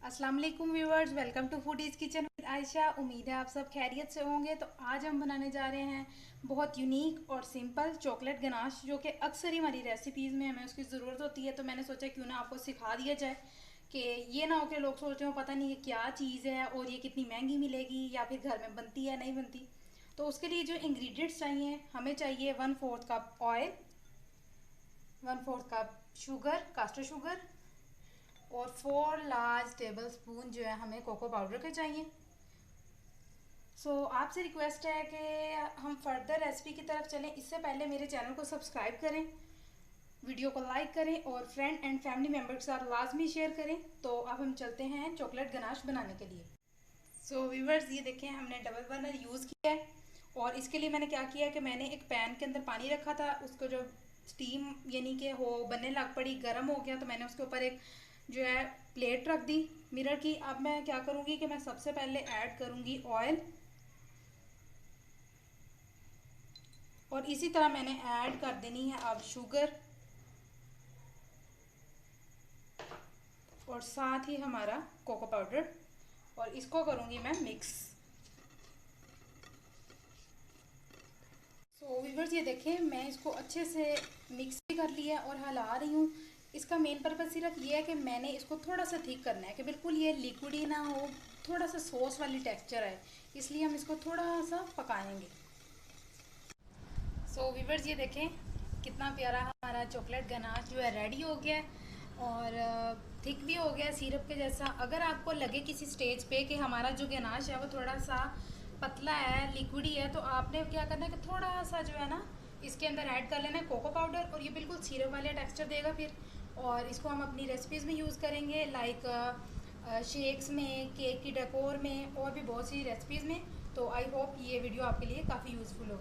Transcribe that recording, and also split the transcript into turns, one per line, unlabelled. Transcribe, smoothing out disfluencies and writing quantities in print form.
अस्सलाम वालेकुम viewers, welcome to foodies kitchen with Ayesha. उम्मीद है आप सब खैरियत से होंगे। तो आज हम बनाने जा रहे हैं बहुत यूनिक और सिंपल चॉकलेट गनाश, जो कि अक्सर ही हमारी रेसिपीज़ में हमें उसकी ज़रूरत होती है। तो मैंने सोचा क्यों ना आपको सिखा दिया जाए कि ये ना हो कि लोग सोच रहे हो पता नहीं ये क्या चीज़ है और ये कितनी महंगी मिलेगी या फिर घर में बनती है नहीं बनती। तो उसके लिए जो इंग्रेडिएंट्स चाहिए, हमें चाहिए 1/4 cup oil, 1/4 cup sugar, caster sugar, और 4 लार्ज टेबल स्पून जो है हमें कोको पाउडर के चाहिए। आपसे रिक्वेस्ट है कि हम फर्दर रेसिपी की तरफ चलें, इससे पहले मेरे चैनल को सब्सक्राइब करें, वीडियो को लाइक करें और फ्रेंड एंड फैमिली मेम्बर के साथ लाजमी शेयर करें। तो अब हम चलते हैं चॉकलेट गनाश बनाने के लिए। व्यूवर्स, ये देखें हमने डबल बर्नर यूज़ किया है और इसके लिए मैंने क्या किया कि मैंने एक पैन के अंदर पानी रखा था, उसको जब स्टीम यानी कि हो बनने लग पड़ी, गर्म हो गया, तो मैंने उसके ऊपर एक जो है प्लेट रख दी मिरर की। अब मैं क्या करूँगी कि मैं सबसे पहले ऐड करूँगी ऑयल, और इसी तरह मैंने ऐड कर देनी है अब शुगर, और साथ ही हमारा कोको पाउडर, और इसको करूँगी मैं मिक्स। व्यूवर्स, ये देखें मैं इसको अच्छे से मिक्स भी कर लिया और हिला रही हूँ। इसका मेन पर्पज़ सिर्फ ये है कि मैंने इसको थोड़ा सा थिक करना है कि बिल्कुल ये लिक्विड ही ना हो, थोड़ा सा सॉस वाली टेक्सचर है, इसलिए हम इसको थोड़ा सा पकाएंगे। व्यूवर्स, ये देखें कितना प्यारा हमारा चॉकलेट गनाश जो है रेडी हो गया है और थिक भी हो गया सिरप के जैसा। अगर आपको लगे किसी स्टेज पे कि हमारा जो गनाश है वो थोड़ा सा पतला है, लिक्विडी है, तो आपने क्या करना है कि थोड़ा सा जो है ना इसके अंदर ऐड कर लेना है कोको पाउडर, और ये बिल्कुल सिरप वाले टेक्सचर देगा फिर। और इसको हम अपनी रेसिपीज़ में यूज़ करेंगे, लाइक शेक्स में, केक की डेकोर में, और भी बहुत सी रेसिपीज़ में। तो आई होप ये वीडियो आपके लिए काफ़ी यूज़फुल हो।